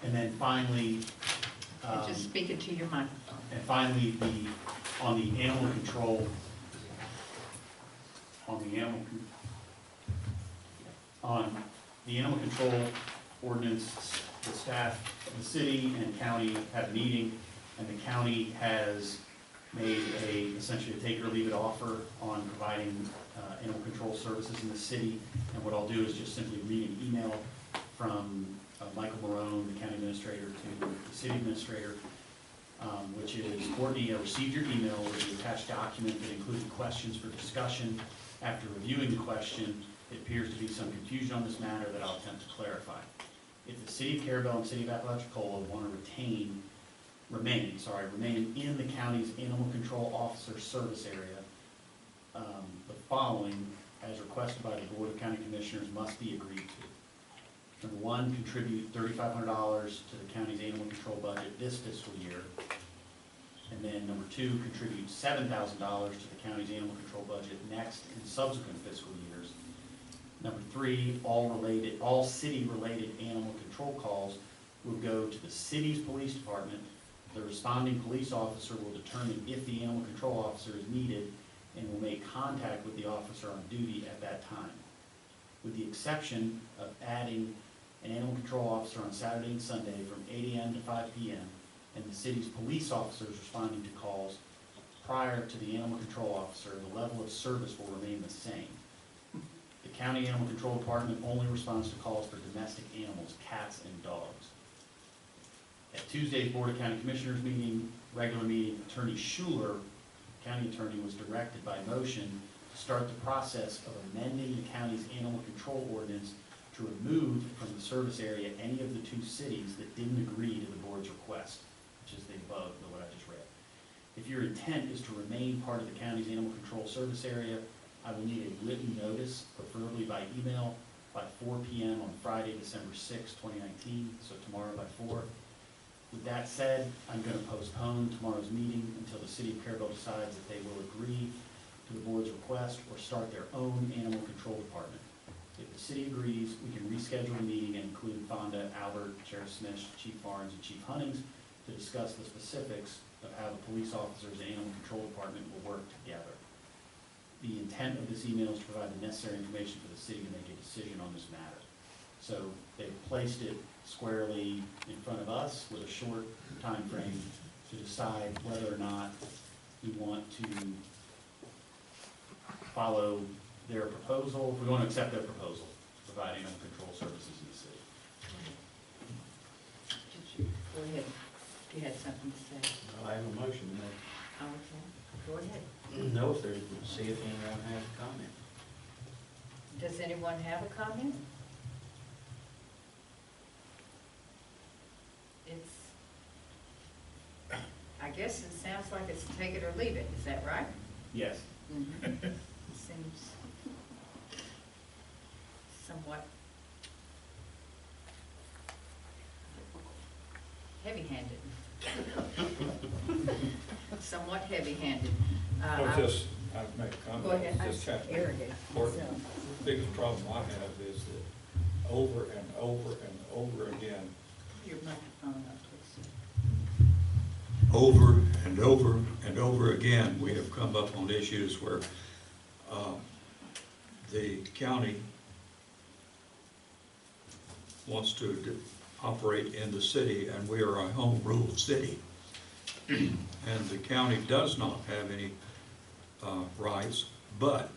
And then finally, Just speak it to your microphone. and finally, on the animal control ordinance, the staff of the city and county had a meeting, and the county has made essentially a take it or leave it offer on providing animal control services in the city. And what I'll do is just simply read an email from Michael Marone, the county administrator, to the city administrator, which is, Courtney, I received your email with the attached document that included questions for discussion. After reviewing the question, it appears to be some confusion on this matter that I'll attempt to clarify. If the city of Carrabelle and city of Apalachicola want to remain in the county's animal control officer service area, the following, as requested by the Board of County Commissioners, must be agreed to. Number one, contribute $3,500 to the county's animal control budget this fiscal year. And then number two, contribute $7,000 to the county's animal control budget next and subsequent fiscal years. Number three, all city-related animal control calls will go to the city's police department. The responding police officer will determine if the animal control officer is needed and will make contact with the officer on duty at that time. With the exception of adding an animal control officer on Saturday and Sunday from 8 a.m. to 5 p.m. and the city's police officers responding to calls prior to the animal control officer, the level of service will remain the same. The county animal control department only responds to calls for domestic animals, cats and dogs. At Tuesday's Board of County Commissioners regular meeting, Attorney Schuler, county attorney, was directed by motion to start the process of amending the county's animal control ordinance to remove from the service area any of the two cities that didn't agree to the board's request, which is the above, what I just read. If your intent is to remain part of the county's animal control service area, I will need a written notice, preferably by email, by 4 p.m. on Friday, December 6, 2019, so tomorrow by 4. With that said, I'm going to postpone tomorrow's meeting until the city of Carrabelle decides if they will agree to the board's request or start their own animal control department. If the city agrees, we can reschedule the meeting and include Fonda, Albert, Sheriff Smith, Chief Barnes, and Chief Huntings to discuss the specifics of how the police officers and animal control department will work together. The intent of this email is to provide the necessary information for the city to make a decision on this matter. So they've placed it squarely in front of us with a short time frame to decide whether or not we want to follow their proposal, if we want to accept their proposal to provide animal control services in the city. Go ahead. You had something to say. Well, I have a motion to make. Okay, go ahead. No, if there's, see if anyone has a comment. Does anyone have a comment? I guess it sounds like it's take it or leave it, is that right? Yes. Mm-hmm. Seems somewhat heavy-handed. Somewhat heavy-handed. I'll make a comment. Go ahead. Just kind of Irrigate. important. The biggest problem I have is that over and over and over again, Your microphone up, please. over and over and over again, we have come up on issues where the county wants to operate in the city, and we are a home rule city. And the county does not have any rights, but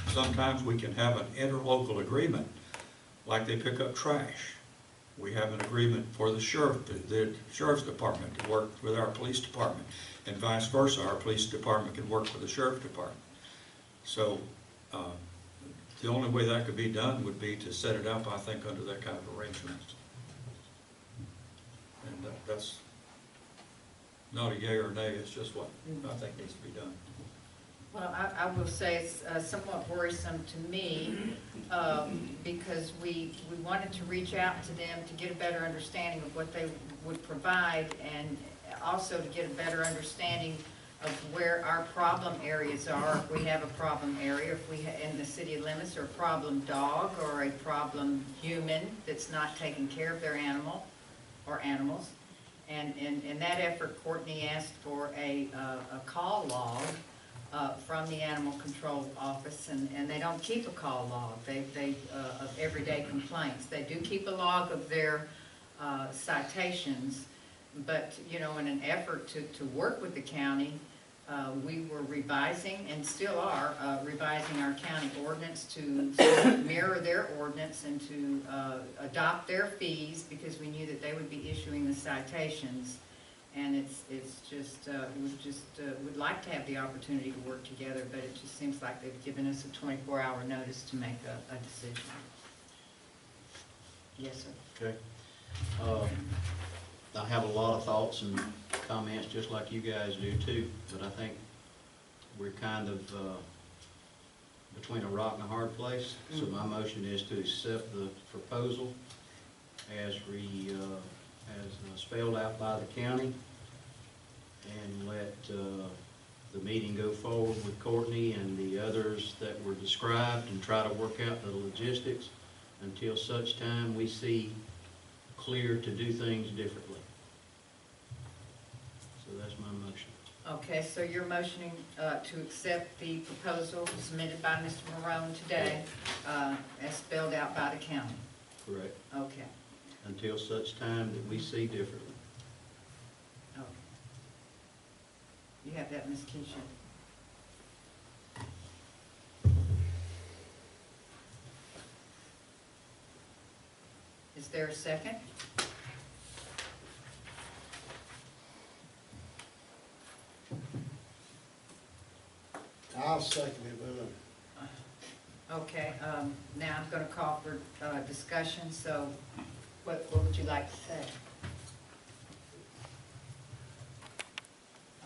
sometimes we can have an interlocal agreement, like they pick up trash. We have an agreement for the sheriff's department to work with our police department, and vice versa. Our police department can work with the sheriff's department. So the only way that could be done would be to set it up, I think, under that kind of arrangement. And that's not a yay or nay, it's just what I think needs to be done. Well, I will say it's somewhat worrisome to me because we wanted to reach out to them to get a better understanding of what they would provide, and also to get a better understanding of where our problem areas are. If we have a problem area, if we in the city limits, or a problem dog or a problem human that's not taking care of their animal. or animals. And in that effort, Courtney asked for a call log from the Animal Control Office, and they don't keep a call log of everyday complaints. They do keep a log of their citations, but, you know, in an effort to work with the county, we were revising, and still are, revising our county ordinance to sort of mirror their ordinance and to adopt their fees, because we knew that they would be issuing the citations. And it's just, would like to have the opportunity to work together, but it just seems like they've given us a 24-hour notice to make a decision. Yes, sir. Okay. I have a lot of thoughts and comments just like you guys do too, but I think we're kind of between a rock and a hard place. So my motion is to accept the proposal as spelled out by the county, and let the meeting go forward with Courtney and the others that were described, and try to work out the logistics until such time we see clear to do things differently. So that's my motion. Okay, so you're motioning to accept the proposal submitted by Mr. Morone today, as spelled out by the county? Correct. Okay. Until such time that we see differently. Okay. You have that, Ms. Keisha? Is there a second? I'll second it, Okay, now I'm gonna call for discussion, so what would you like to say?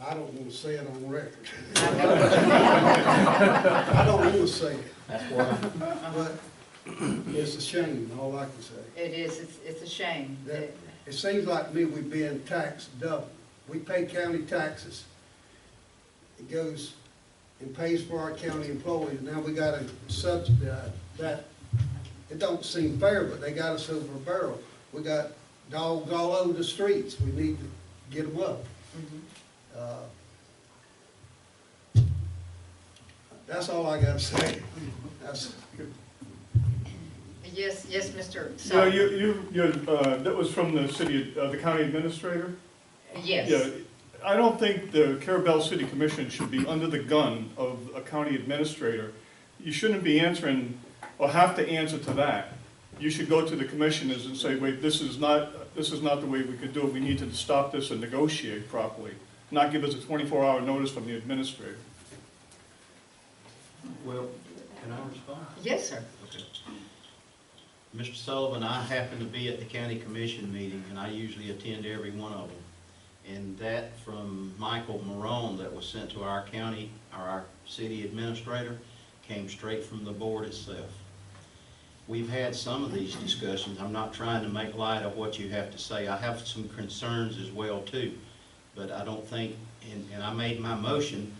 I don't want to say it on record. I know. I don't want to say it, That's why. but it's a shame, all I can say. It is, it's a shame. That, it seems like to me we're being taxed double. We pay county taxes. It goes and pays for our county employees. Now we gotta subsidize that. It don't seem fair, but they got us over a barrel. We got dogs all over the streets. We need to get them up. Mhm. That's all I gotta say. That's, Yes, Mr. Yeah, Sullivan. that was from the city, the county administrator? Yes. Yeah, I don't think the Carrabelle City Commission should be under the gun of a county administrator. You shouldn't be answering, or have to answer to that. You should go to the commissioners and say, wait, this is not the way we could do it. We need to stop this and negotiate properly, not give us a 24-hour notice from the administrator. Well, can I respond? Yes, sir. Okay. Mr. Sullivan, I happen to be at the county commission meeting, and I usually attend every one of them. And that from Michael Morone that was sent to our county, or our city administrator, came straight from the board itself. We've had some of these discussions. I'm not trying to make light of what you have to say. I have some concerns as well too, but I don't think, and I made my motion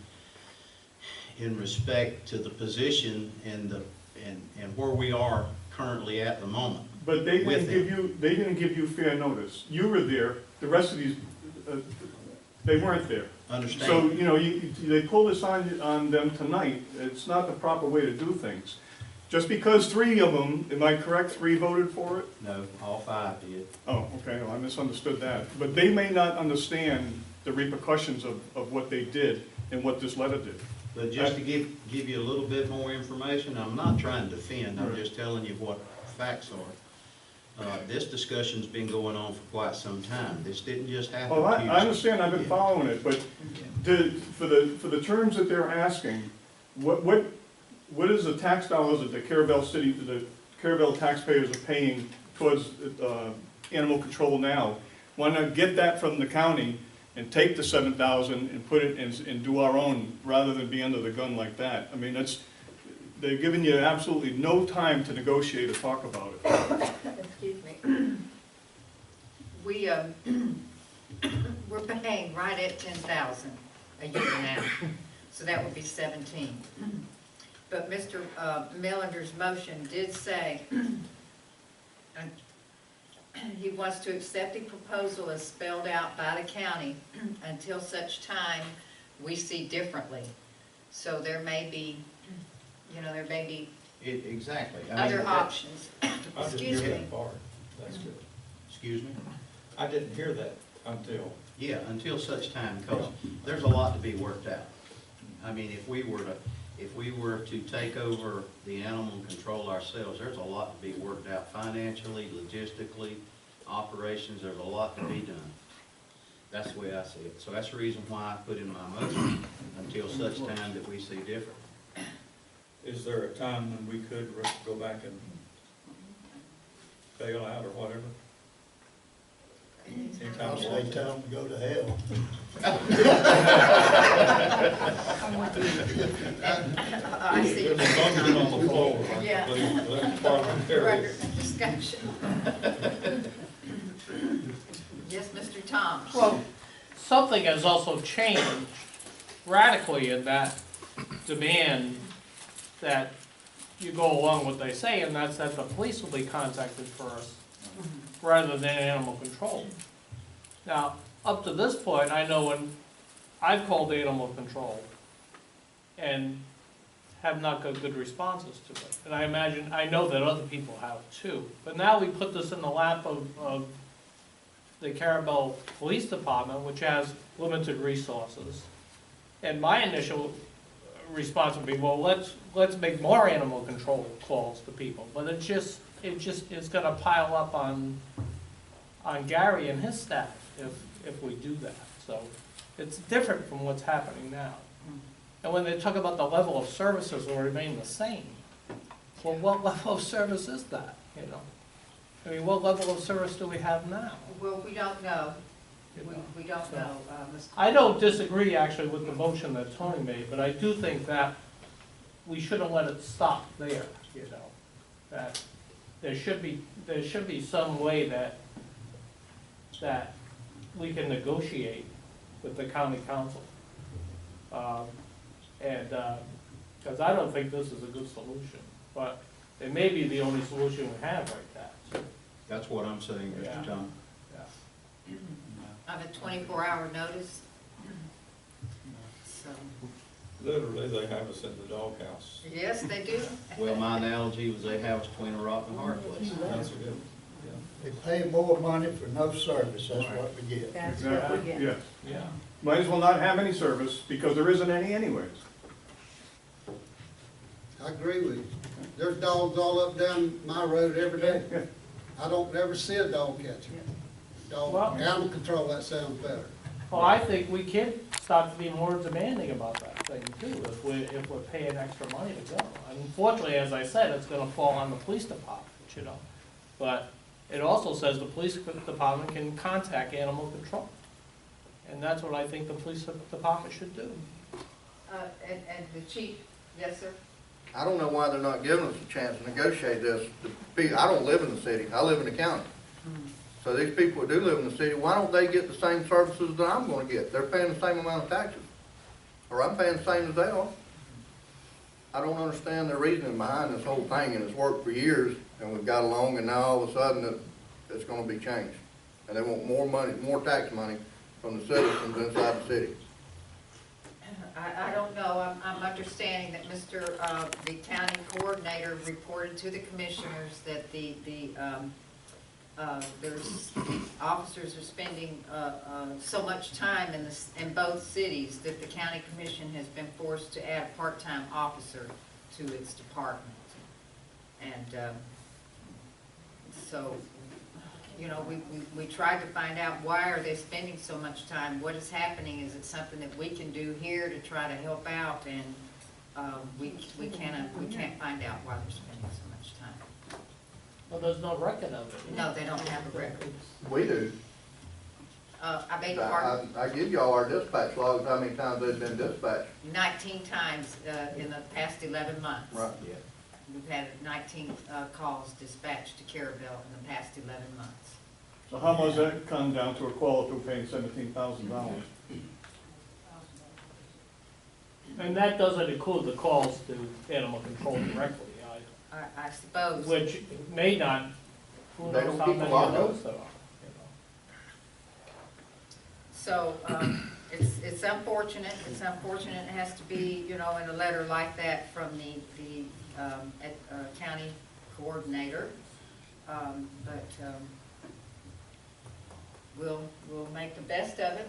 in respect to the position and where we are currently at the moment. But they With didn't give you fair notice. You were there, the rest of these, they weren't there. Understand? So, you know, they pulled this on them tonight. It's not the proper way to do things. Just because 3 of them, am I correct, 3 voted for it? No, all 5 did. Oh, okay, well, I misunderstood that. But they may not understand the repercussions of what they did and what this letter did. But just to give you a little bit more information, I'm not trying to defend, I'm Right. just telling you what facts are. This discussion's been going on for quite some time. This didn't just happen Well, I Tuesday. understand, I've been following it, but for the terms that they're asking, what is the tax dollars that the Carrabelle taxpayers are paying towards animal control now? Why not get that from the county and take the 7,000 and put it and do our own, rather than be under the gun like that? I mean, they're giving you absolutely no time to negotiate or talk about it. Excuse me. We're paying right at 10,000 a year now, so that would be 17. But Mr. Millender's motion did say, he wants to accept the proposal as spelled out by the county until such time we see differently. So there may be, there may be Exactly. I mean, other that- options. I didn't Excuse hear me. that part. That's good. Excuse me? I didn't hear that until. Yeah, until such time, because there's a lot to be worked out. I mean, if we were to take over the animal control ourselves, there's a lot to be worked out financially, logistically, operations, there's a lot to be done. That's the way I see it. So that's the reason why I put in my motion, until such time that we see different. Is there a time when we could go back and bail out or whatever? Anytime I'll say tell them to go to hell. I see. There's a motion on the floor. Yeah. That's parliamentary. Record discussion. Yes, Mr. Thomas. Well, something has also changed radically in that demand that you go along with what they say, and that's that the police will be contacted first, rather than animal control. Now, up to this point, I know when I've called animal control and have not got good responses to it. And I know that other people have too. But now we put this in the lap of the Carrabelle Police Department, which has limited resources. And my initial response would be, well, let's make more animal control calls to people. But it's gonna pile up on Gary and his staff if we do that. So it's different from what's happening now. And when they talk about the level of services will remain the same, well, what level of service is that, I mean, what level of service do we have now? Well, we don't know. We don't know, Mr. I don't disagree actually with the motion that Tony made, but I do think that we shouldn't let it stop there, that there should be some way that we can negotiate with the county council. Because I don't think this is a good solution, but it may be the only solution we have right now. That's what I'm saying, Yeah. Mr. Tom. Yeah. Of a 24-hour notice. So, Literally, they have us in the doghouse. yes, they do. Well, my analogy was they have us between a rock and a hard place. That's a good, They pay more money for no service, that's what we get. That's what Exactly, we get. yes. Yeah. Might as well not have any service, because there isn't any anyways. I agree with you. There's dogs all up down my road every day. Yeah. I don't never see a dog catcher. Well- Dog, animal control, that sounds better. Well, I think we can start to be more demanding about that thing too, if we're paying extra money to go. Unfortunately, as I said, it's gonna fall on the police department, But it also says the police department can contact animal control. And that's what I think the police department should do. And the chief, yes, sir? I don't know why they're not giving us a chance to negotiate this. I don't live in the city, I live in the county. So these people who do live in the city, why don't they get the same services that I'm gonna get? They're paying the same amount of taxes, or I'm paying the same as they are. I don't understand their reasoning behind this whole thing, and it's worked for years, and we've got along, and now all of a sudden it's gonna be changed. And they want more money, more tax money from the citizens inside the city. I don't know, I'm understanding that the county coordinator reported to the commissioners that there's, officers are spending, so much time in both cities that the county commission has been forced to add a part-time officer to its department. And, so, we tried to find out why are they spending so much time, what is happening, is it something that we can do here to try to help out, and, we can't find out why they're spending so much time. Well, there's no record of it. No, they don't have a record. We do. I beg your pardon? I give y'all our dispatch logs, how many times they've been dispatched. 19 times in the past 11 months. Right. Yeah. We've had 19 calls dispatched to Carrabelle in the past 11 months. So how much does that come down to a call if we're paying $17,000? And that doesn't include the calls to animal control directly, I suppose. which may not Who They knows don't how keep a many lot of of those there are, So, it's unfortunate, it has to be, in a letter like that from the county coordinator. But we'll make the best of it.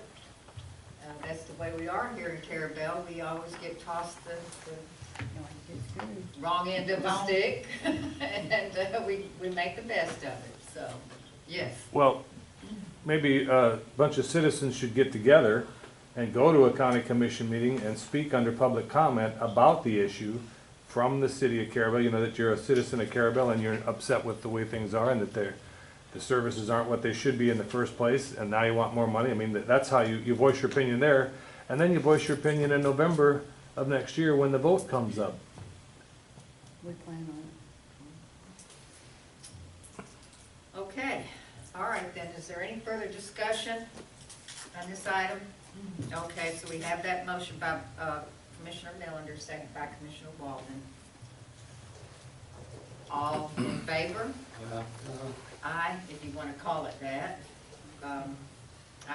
That's the way we are here in Carrabelle, we always get tossed the wrong end of the stick, and we make the best of it, so, yes. Well, maybe a bunch of citizens should get together and go to a county commission meeting and speak under public comment about the issue from the city of Carrabelle. You know, that you're a citizen of Carrabelle and you're upset with the way things are and that the services aren't what they should be in the first place, and now you want more money. I mean, that's how you voice your opinion there, and then you voice your opinion in November of next year when the vote comes up. We plan on it. Okay, all right then, is there any further discussion on this item? Okay, so we have that motion by Commissioner Millender, second by Commissioner Walden. All in favor? Aye, if you want to call it that. I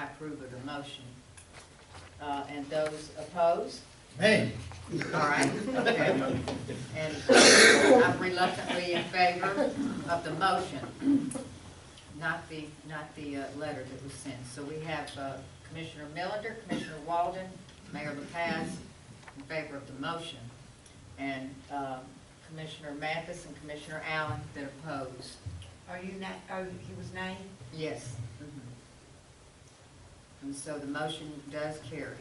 approve of the motion. And those opposed? Me. All right, okay. And I'm reluctantly in favor of the motion, not the letter that was sent. So we have Commissioner Millender, Commissioner Walden, Mayor LaPaz in favor of the motion, and Commissioner Mathis and Commissioner Allen that oppose. Are you not, he was named? Yes. And so the motion does carry.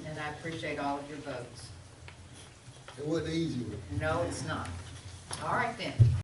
And I appreciate all of your votes. It wasn't easy. No, it's not. All right then.